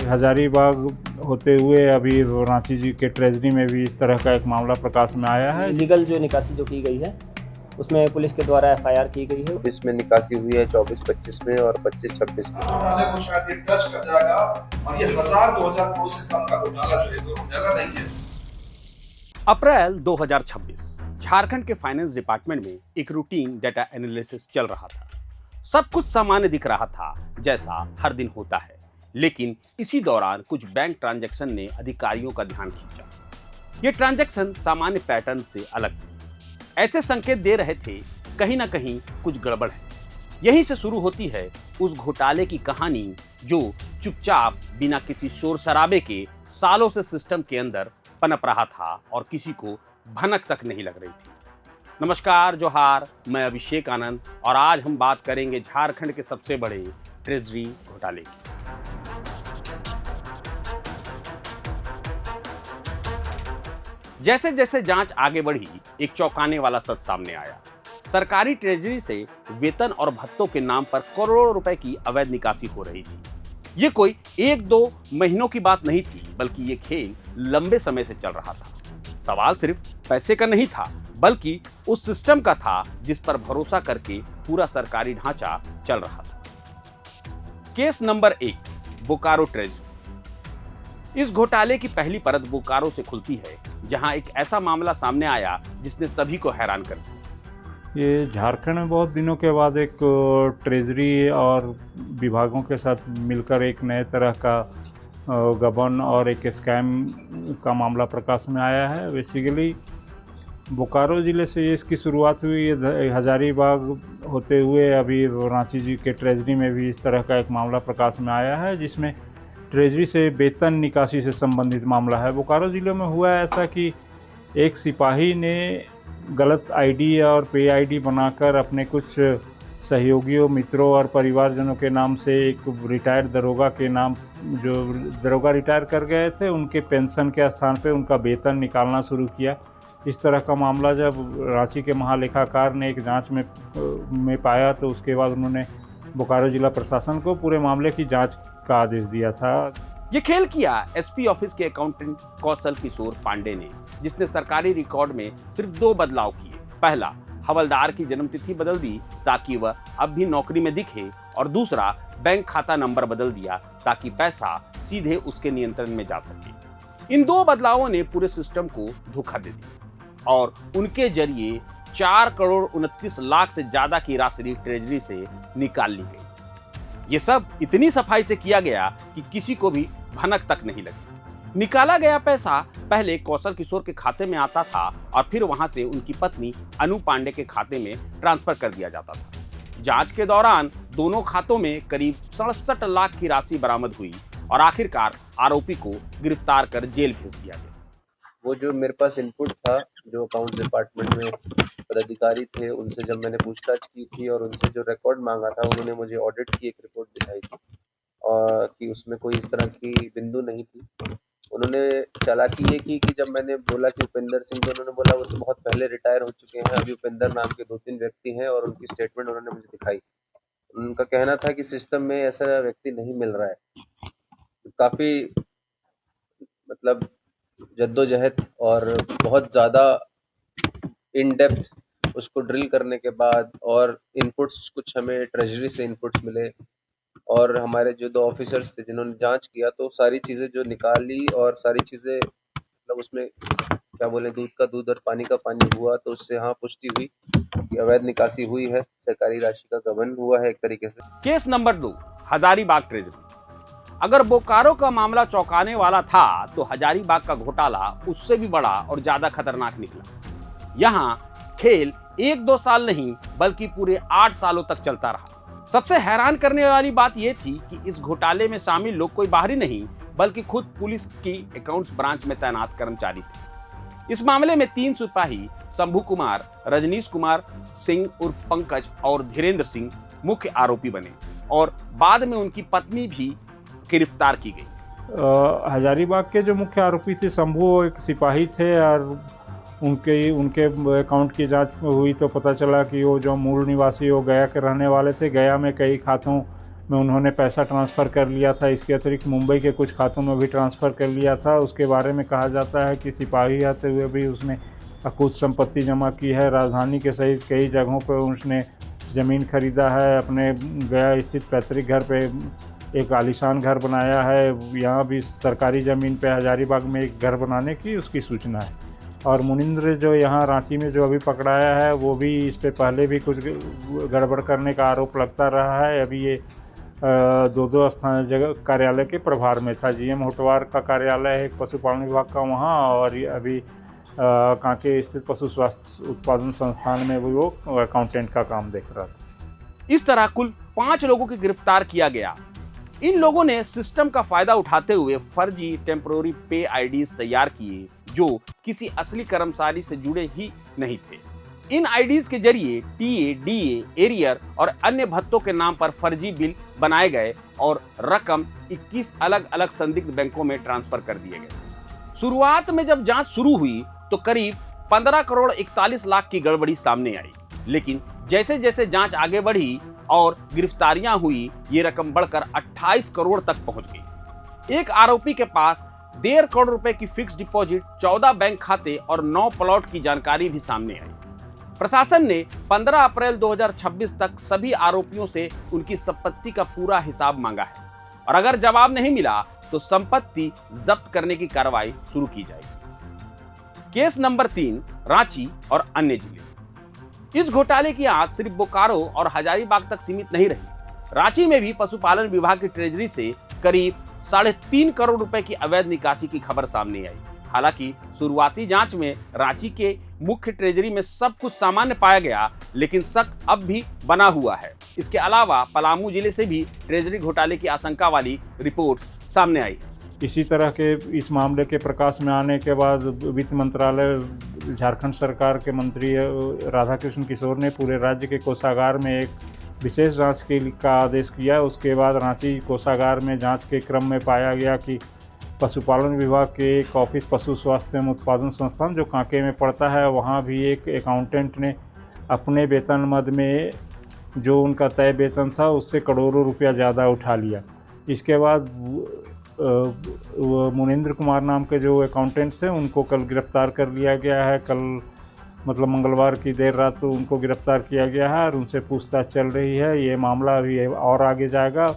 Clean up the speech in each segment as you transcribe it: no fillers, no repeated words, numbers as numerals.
हजारीबाग होते हुए अभी रांची जी के ट्रेजरी में भी इस तरह का एक मामला प्रकाश में आया है। लीगल जो निकासी जो की गई है उसमें पुलिस के द्वारा एफआईआर की गई है। इसमें निकासी हुई है 24-25 में और 25-26 में। घोटाले को शायद ये टच कर जाएगा और ये 1000-2000 करोड़ से कम का घोटाला जो है वो घोटाला नहीं है। अप्रैल 2026 झारखंड के फाइनेंस डिपार्टमेंट में एक रूटीन डाटा एनालिसिस चल रहा था। सब कुछ सामान्य दिख रहा था जैसा हर दिन होता है, लेकिन इसी दौरान कुछ बैंक ट्रांजैक्शन ने अधिकारियों का ध्यान खींचा। ये ट्रांजैक्शन सामान्य पैटर्न से अलग थे, ऐसे संकेत दे रहे थे कहीं ना कहीं कुछ गड़बड़ है। यहीं से शुरू होती है उस घोटाले की कहानी जो चुपचाप बिना किसी शोर शराबे के सालों से सिस्टम के अंदर पनप रहा था और किसी को भनक तक नहीं लग रही थी। नमस्कार, जोहार, मैं अभिषेक आनंद और आज हम बात करेंगे झारखंड के सबसे बड़े ट्रेजरी घोटाले की। जैसे जैसे जांच आगे बढ़ी, एक चौंकाने वाला सच सामने आया। सरकारी ट्रेजरी से वेतन और भत्तों के नाम पर करोड़ों रुपए की अवैध निकासी हो रही थी। ये कोई 1-2 महीनों की बात नहीं थी, बल्कि ये खेल लंबे समय से चल रहा था। सवाल सिर्फ पैसे का नहीं था, बल्कि उस सिस्टम का था जिस पर भरोसा करके पूरा सरकारी ढांचा चल रहा था। Case number 1, Bokaro treasury. इस घोटाले की पहली परत बोकारो से खुलती है, जहां एक ऐसा मामला सामने आया जिसने सभी को हैरान कर दिया। ये झारखंड में बहुत दिनों के बाद एक ट्रेजरी और विभागों के साथ मिलकर एक नए तरह का गबन और एक स्कैम का मामला प्रकाश में आया है। बेसिकली बोकारो ज़िले से इसकी शुरुआत हुई। हजारीबाग होते हुए अभी रांची जी के ट्रेजरी में भी इस तरह का एक मामला प्रकाश में आया है, जिसमें ट्रेजरी से वेतन निकासी से संबंधित मामला है। बोकारो ज़िले में हुआ ऐसा कि एक सिपाही ने गलत आईडी और पे आईडी बनाकर अपने कुछ सहयोगियों, मित्रों और परिवारजनों के नाम से एक रिटायर्ड दरोगा के नाम, जो दरोगा रिटायर कर गए थे, उनके पेंशन के स्थान पे उनका वेतन निकालना शुरू किया। इस तरह का मामला जब रांची के महालेखाकार ने एक जांच में पाया, तो उसके बाद उन्होंने बोकारो जिला प्रशासन को पूरे मामले की जांच का आदेश दिया था। ये खेल किया एसपी ऑफिस के अकाउंटेंट कौशल किशोर पांडे ने, जिसने सरकारी रिकॉर्ड में सिर्फ 2 बदलाव किए। पहला, हवलदार की जन्मतिथि बदल दी ताकि वह अब भी नौकरी में दिखे, और दूसरा, बैंक खाता नंबर बदल दिया ताकि पैसा सीधे उसके नियंत्रण में जा सके। इन 2 बदलावों ने पूरे सिस्टम को धोखा दे दिया और उनके जरिए 4 करोड़ 29 लाख से ज्यादा की राशि ट्रेजरी से निकाल ली गई। ये सब इतनी सफाई से किया गया कि किसी को भी भनक तक नहीं लगी। निकाला गया पैसा पहले कौशल किशोर के खाते में आता था और फिर वहां से उनकी पत्नी अनु पांडे के खाते में ट्रांसफर कर दिया जाता था। जांच के दौरान दोनों खातों में करीब 67 लाख की राशि बरामद हुई और आखिरकार आरोपी को गिरफ्तार कर जेल भेज दिया गया। वो जो मेरे पास इनपुट था, जो अकाउंट डिपार्टमेंट में पदाधिकारी थे, उनसे जब मैंने पूछताछ की थी और उनसे जो रिकॉर्ड मांगा था, उन्होंने मुझे ऑडिट की एक रिपोर्ट दिखाई थी और कि उसमें कोई इस तरह की बिंदु नहीं थी। उन्होंने चालाकी ये की कि जब मैंने बोला कि उपेंद्र सिंह, तो उन्होंने बोला वो तो बहुत पहले रिटायर हो चुके हैं, अभी उपेंद्र नाम के 2-3 व्यक्ति हैं और उनकी स्टेटमेंट उन्होंने मुझे दिखाई। उनका कहना था कि सिस्टम में ऐसा व्यक्ति नहीं मिल रहा है। काफ़ी मतलब जद्दोजहद और बहुत ज़्यादा इन डेप्थ उसको ड्रिल करने के बाद और इनपुट्स कुछ हमें ट्रेजरी से इनपुट्स मिले और हमारे जो 2 ऑफिसर्स थे जिन्होंने जांच किया, तो सारी चीज़ें जो निकाली और सारी चीज़ें मतलब उसमें क्या बोले, दूध का दूध और पानी का पानी हुआ, तो उससे हाँ पुष्टि हुई कि अवैध निकासी हुई है, सरकारी राशि का गबन हुआ है एक तरीके से। Case number 2, Hazaribagh treasury. अगर बोकारो का मामला चौंकाने वाला था, तो हजारीबाग का घोटाला उससे भी बड़ा और ज्यादा खतरनाक निकला। यहाँ खेल 1-2 साल नहीं, बल्कि पूरे 8 सालों तक चलता रहा। सबसे हैरान करने वाली बात यह थी कि इस घोटाले में शामिल लोग कोई बाहरी नहीं, बल्कि खुद पुलिस की अकाउंट्स ब्रांच में तैनात कर्मचारी थे। इस मामले में 3 सिपाही शंभू कुमार, रजनीश कुमार सिंह उर्फ पंकज और धीरेन्द्र सिंह मुख्य आरोपी बने और बाद में उनकी पत्नी भी गिरफ्तार की गई। हजारीबाग के जो मुख्य आरोपी थे शंभू, एक सिपाही थे और उनके अकाउंट की जांच हुई तो पता चला कि वो जो मूल निवासी वो गया के रहने वाले थे। गया में कई खातों में उन्होंने पैसा ट्रांसफ़र कर लिया था। इसके अतिरिक्त मुंबई के कुछ खातों में भी ट्रांसफ़र कर लिया था। उसके बारे में कहा जाता है कि सिपाही आते हुए भी उसने कुछ संपत्ति जमा की है। राजधानी के सहित कई जगहों पर उसने ज़मीन खरीदा है। अपने गया स्थित पैतृक घर पे एक आलीशान घर बनाया है। यहाँ भी सरकारी ज़मीन पे हजारीबाग में एक घर बनाने की उसकी सूचना है। और मुनिंद्र जो यहाँ रांची में जो अभी पकड़ाया है, वो भी इस पे पहले भी कुछ गड़बड़ करने का आरोप लगता रहा है। अभी ये दो स्थान जगह कार्यालय के प्रभार में था। जीएम होटवार का कार्यालय है पशुपालन विभाग का वहाँ, और अभी कांके स्थित पशु स्वास्थ्य उत्पादन संस्थान में भी वो अकाउंटेंट का काम देख रहा था। इस तरह कुल 5 लोगों को गिरफ्तार किया गया। इन लोगों ने सिस्टम का फायदा उठाते हुए फर्जी टेम्पररी पे आईडीज तैयार किए जो किसी असली कर्मचारी से जुड़े ही नहीं थे। इन आईडीज के जरिए टीए, डीए, एरियर और अन्य भत्तों के नाम पर फर्जी बिल बनाए गए और रकम 21 अलग अलग संदिग्ध बैंकों में ट्रांसफर कर दिए गए। शुरुआत में जब जांच शुरू हुई तो करीब 15 करोड़ 41 लाख की गड़बड़ी सामने आई, लेकिन जैसे जैसे जांच आगे बढ़ी और गिरफ्तारियां हुई, ये रकम बढ़कर 28 करोड़ तक पहुंच गई। एक आरोपी के पास 1.5 करोड़ रुपए की फिक्स डिपॉजिट, 14 बैंक खाते और 9 प्लॉट की जानकारी भी सामने आई। प्रशासन ने 15 अप्रैल 2026 तक सभी आरोपियों से उनकी संपत्ति का पूरा हिसाब मांगा है और अगर जवाब नहीं मिला तो संपत्ति जब्त करने की कार्रवाई शुरू की जाएगी। केस नंबर 3, रांची और अन्य जिले। इस घोटाले की आंच सिर्फ बोकारो और हजारीबाग तक सीमित नहीं रही। रांची में भी पशुपालन विभाग की ट्रेजरी से करीब 3.5 करोड़ रुपए की अवैध निकासी की खबर सामने आई। हालांकि शुरुआती जांच में रांची के मुख्य ट्रेजरी में सब कुछ सामान्य पाया गया, लेकिन शक अब भी बना हुआ है। इसके अलावा पलामू जिले से भी ट्रेजरी घोटाले की आशंका वाली रिपोर्ट्स सामने आई। इसी तरह के इस मामले के प्रकाश में आने के बाद वित्त मंत्रालय, झारखंड सरकार के मंत्री राधाकृष्ण किशोर ने पूरे राज्य के कोषागार में एक विशेष जांच का आदेश किया। उसके बाद रांची कोषागार में जांच के क्रम में पाया गया कि पशुपालन विभाग के एक ऑफिस पशु स्वास्थ्य एवं उत्पादन संस्थान जो कांके में पड़ता है, वहाँ भी एक अकाउंटेंट ने अपने वेतन मद में जो उनका तय वेतन था उससे करोड़ों रुपया ज़्यादा उठा लिया। इसके बाद मुनिंद्र कुमार नाम के जो अकाउंटेंट थे उनको कल गिरफ्तार कर लिया गया है। कल मतलब मंगलवार की देर रात तो उनको गिरफ्तार किया गया है और उनसे पूछताछ चल रही है। ये मामला अभी और आगे जाएगा।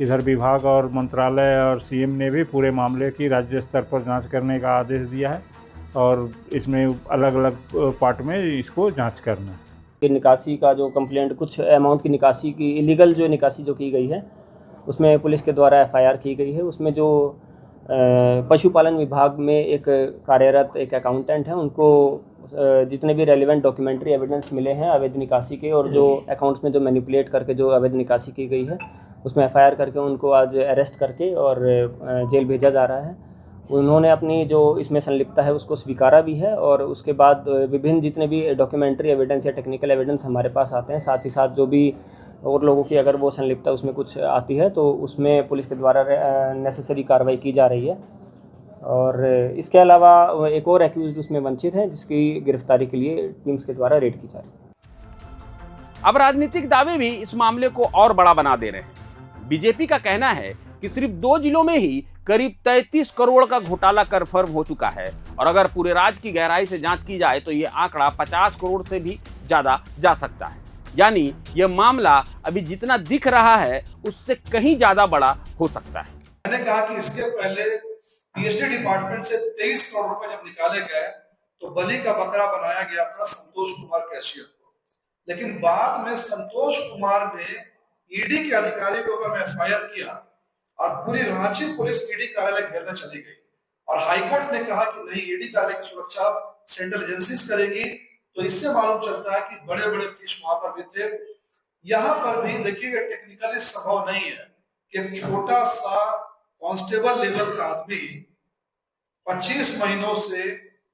इधर विभाग और मंत्रालय और सीएम ने भी पूरे मामले की राज्य स्तर पर जांच करने का आदेश दिया है और इसमें अलग अलग पार्ट में इसको जांच करना है। निकासी का जो कंप्लेंट, कुछ अमाउंट की निकासी की, इलीगल जो निकासी जो की गई है, उसमें पुलिस के द्वारा एफआईआर की गई है। उसमें जो पशुपालन विभाग में एक कार्यरत एक अकाउंटेंट है, उनको जितने भी रेलिवेंट डॉक्यूमेंट्री एविडेंस मिले हैं अवैध निकासी के और जो अकाउंट्स में जो मैनिपुलेट करके जो अवैध निकासी की गई है, उसमें एफआईआर करके उनको आज अरेस्ट करके और जेल भेजा जा रहा है। उन्होंने अपनी जो इसमें संलिप्तता है उसको स्वीकारा भी है और उसके बाद विभिन्न जितने भी डॉक्यूमेंट्री एविडेंस या टेक्निकल एविडेंस हमारे पास आते हैं, साथ ही साथ जो भी और लोगों की अगर वो संलिप्तता उसमें कुछ आती है तो उसमें पुलिस के द्वारा नेसेसरी कार्रवाई की जा रही है। और इसके अलावा एक और एक्यूज्ड उसमें वंचित है जिसकी गिरफ्तारी के लिए टीम्स के द्वारा रेड की जा रही है। अब राजनीतिक दावे भी इस मामले को और बड़ा बना दे रहे हैं। बीजेपी का कहना है कि सिर्फ 2 जिलों में ही करीब 33 करोड़ का घोटाला कंफर्म हो चुका है और अगर पूरे राज्य की गहराई से जांच की जाए तो ये आंकड़ा 50 करोड़ से भी ज्यादा जा सकता है। यानी यह मामला अभी जितना दिख रहा है उससे कहीं ज्यादा बड़ा हो सकता है। मैंने कहा कि इसके पहले पीएचडी डिपार्टमेंट से 23 करोड़ रुपए जब निकाले गए तो बलि का बकरा बनाया गया था संतोष कुमार कैशियर को, लेकिन बाद में संतोष कुमार ने ईडी के अधिकारी के ऊपर एफआईआर किया और पूरी रांची पुलिस ईडी कार्यालय घेरने चली गई और हाईकोर्ट ने कहा कि नहीं, ईडी कार्यालय की सुरक्षा सेंट्रल एजेंसीज करेगी। तो इससे मालूम चलता है कि बड़े बड़े फिश वहां पर भी थे। यहाँ पर भी देखिए टेक्निकली संभव नहीं है कि एक छोटा सा कांस्टेबल लेवल का आदमी 25 महीनों से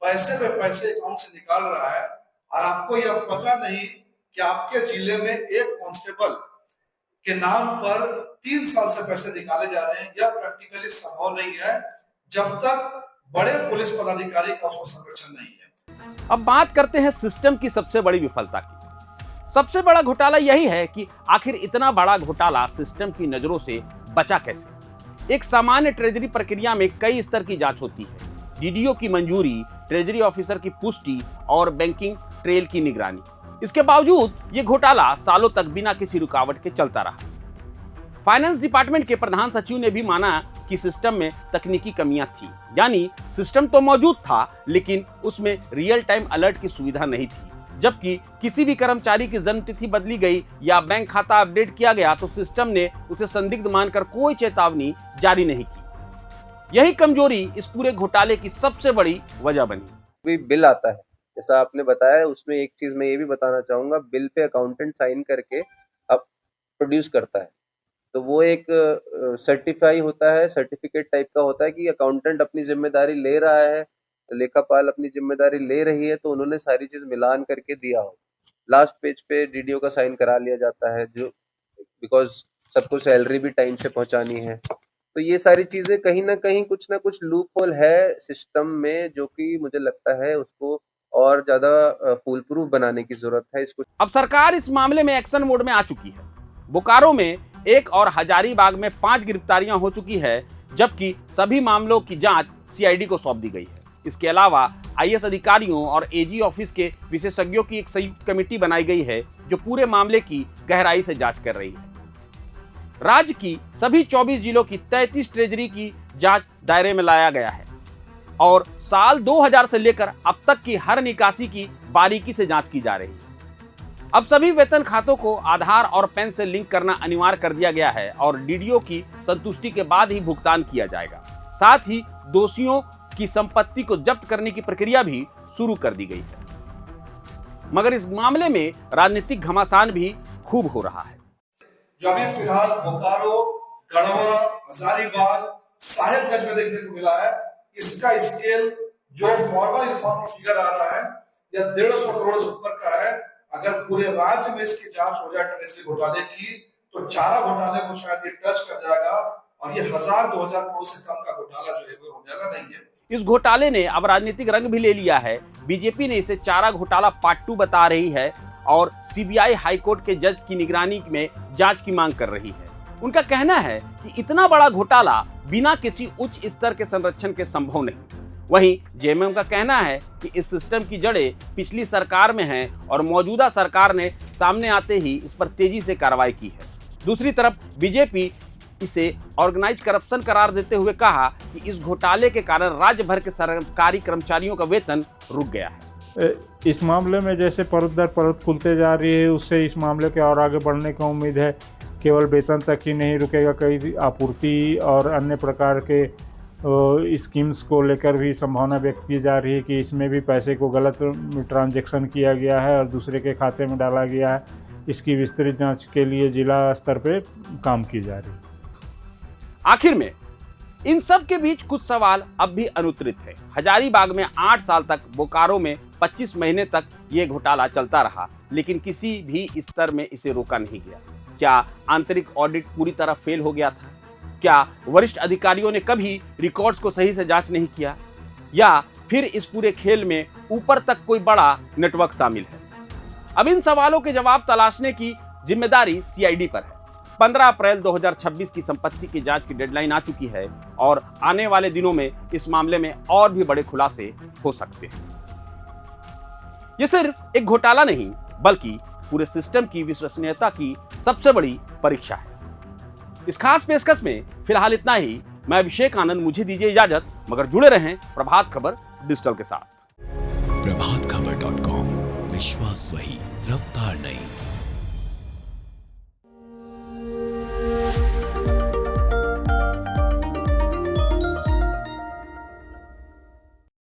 पैसे पे पैसे अकाउंट से निकाल रहा है और आपको यह पता नहीं कि आपके जिले में एक कांस्टेबल के नाम पर 3 साल से पैसे निकाले जा रहे हैं। यह प्रैक्टिकली संभव नहीं है जब तक बड़े पुलिस पदाधिकारी का उसको संरक्षण नहीं है। अब बात करते हैं सिस्टम की सबसे बड़ी विफलता की। सबसे बड़ा घोटाला यही है कि आखिर इतना बड़ा घोटाला सिस्टम की नजरों से बचा कैसे। एक सामान्य ट्रेजरी प्रक्रिया में कई स्तर की जांच होती है, डीडीओ की मंजूरी, ट्रेजरी ऑफिसर की पुष्टि और बैंकिंग ट्रेल की निगरानी। इसके बावजूद यह घोटाला सालों तक बिना किसी रुकावट के चलता रहा। फाइनेंस डिपार्टमेंट के प्रधान सचिव ने भी माना कि सिस्टम में तकनीकी कमियां थी, यानी सिस्टम तो मौजूद था लेकिन उसमें रियल टाइम अलर्ट की सुविधा नहीं थी। जबकि किसी भी कर्मचारी की जन्मतिथि बदली गई या बैंक खाता अपडेट किया गया तो सिस्टम ने उसे संदिग्ध मानकर कोई चेतावनी जारी नहीं की। यही कमजोरी इस पूरे घोटाले की सबसे बड़ी वजह बनी। बिल आता है, जैसा आपने बताया, उसमें एक चीज मैं ये भी बताना चाहूंगा, बिल पे अकाउंटेंट साइन करके अब प्रोड्यूस करता है, तो वो एक सर्टिफाई होता है, सर्टिफिकेट टाइप का होता है कि अकाउंटेंट अपनी जिम्मेदारी ले रहा है, लेखापाल अपनी जिम्मेदारी ले रही है, तो उन्होंने सारी चीज मिलान करके दिया हो। लास्ट पेज पे डीडीओ का साइन करा लिया जाता है, जो बिकॉज सबको सैलरी भी टाइम से पहुंचानी है। तो ये सारी चीजें कहीं ना कहीं कुछ ना कुछ लूप होल है सिस्टम में, जो कि मुझे लगता है उसको और ज्यादा फूल प्रूफ बनाने की जरूरत है। इसको अब सरकार इस मामले में एक्शन मोड में आ चुकी है। बोकारो में 1 और हजारीबाग में 5 गिरफ्तारियां हो चुकी है, जबकि सभी मामलों की जांच सीआईडी को सौंप दी गई है। इसके अलावा आईएएस अधिकारियों और एजी ऑफिस के विशेषज्ञों की एक संयुक्त कमेटी बनाई गई है जो पूरे मामले की गहराई से जांच कर रही है। राज्य की सभी 24 जिलों की 33 ट्रेजरी की जांच दायरे में लाया गया है और साल 2000 से लेकर अब तक की हर निकासी की बारीकी से जांच की जा रही है। अब सभी वेतन खातों को आधार और पैन से लिंक करना अनिवार्य कर दिया गया है और डीडीओ की संतुष्टि के बाद ही भुगतान किया जाएगा। साथ ही दोषियों की संपत्ति को जब्त करने की प्रक्रिया भी शुरू कर दी गई है। मगर इस मामले में राजनीतिक घमासान भी खूब हो रहा है। जो अभी फिलहाल बोकारो, गढ़वा, हजारीबाग, साहेबगंज में देखने को मिला है, इसका स्केल जो फॉर्मल इन्फॉर्मल फिगर आ रहा है या 150 करोड़ से ऊपर का है। अगर पूरे राज्य में इसकी जांच हो जाए ट्रेजरी घोटाले की, तो चारा घोटाले को शायद ये टच कर जाएगा और ये 1000-2000 करोड़ से कम का घोटाला जो है वो हो जाएगा नहीं है। इस घोटाले ने अब राजनीतिक रंग भी ले लिया है। बीजेपी ने इसे चारा घोटाला पार्ट 2 बता रही है और सीबीआई हाईकोर्ट के जज की निगरानी में जांच की मांग कर रही है। उनका कहना है कि इतना बड़ा घोटाला बिना किसी उच्च स्तर के संरक्षण के संभव नहीं। वहीं जेएमएम का कहना है कि इस सिस्टम की जड़ें पिछली सरकार में हैं और मौजूदा सरकार ने सामने आते ही इस पर तेजी से कार्रवाई की है। दूसरी तरफ बीजेपी इसे ऑर्गेनाइज करप्शन करार देते हुए कहा कि इस घोटाले के कारण राज्य भर के सरकारी कर्मचारियों का वेतन रुक गया है। इस मामले में जैसे परत दर परत खुलते जा रही है, उससे इस मामले के और आगे बढ़ने की उम्मीद है। केवल वेतन तक ही नहीं रुकेगा, कई आपूर्ति और अन्य प्रकार के स्कीम्स को लेकर भी संभावना व्यक्त की जा रही है कि इसमें भी पैसे को गलत ट्रांजैक्शन किया गया है और दूसरे के खाते में डाला गया है। इसकी विस्तृत जांच के लिए जिला स्तर पे काम की जा रही है। आखिर में इन सब के बीच कुछ सवाल अब भी अनुत्तरित है। हजारीबाग में 8 साल तक, बोकारो में 25 महीने तक ये घोटाला चलता रहा, लेकिन किसी भी स्तर में इसे रोका नहीं गया। क्या आंतरिक ऑडिट पूरी तरह फेल हो गया था? क्या वरिष्ठ अधिकारियों ने कभी रिकॉर्ड्स को सही से जांच नहीं किया? या फिर इस पूरे खेल में ऊपर तक कोई बड़ा नेटवर्क शामिल है? अब इन सवालों के जवाब तलाशने की जिम्मेदारी सीआईडी पर है। 15 अप्रैल 2026 की संपत्ति की जांच की डेडलाइन आ चुकी है और आने वाले दिनों में इस मामले में और भी बड़े खुलासे हो सकते हैं। यह सिर्फ एक घोटाला नहीं, बल्कि पूरे सिस्टम की विश्वसनीयता की सबसे बड़ी परीक्षा है। इस खास पेशकश में फिलहाल इतना ही। मैं अभिषेक आनंद, मुझे दीजिए इजाजत, मगर जुड़े रहें प्रभात खबर डिजिटल के साथ। प्रभातखबर.com, विश्वास वही, रफ्तार नहीं।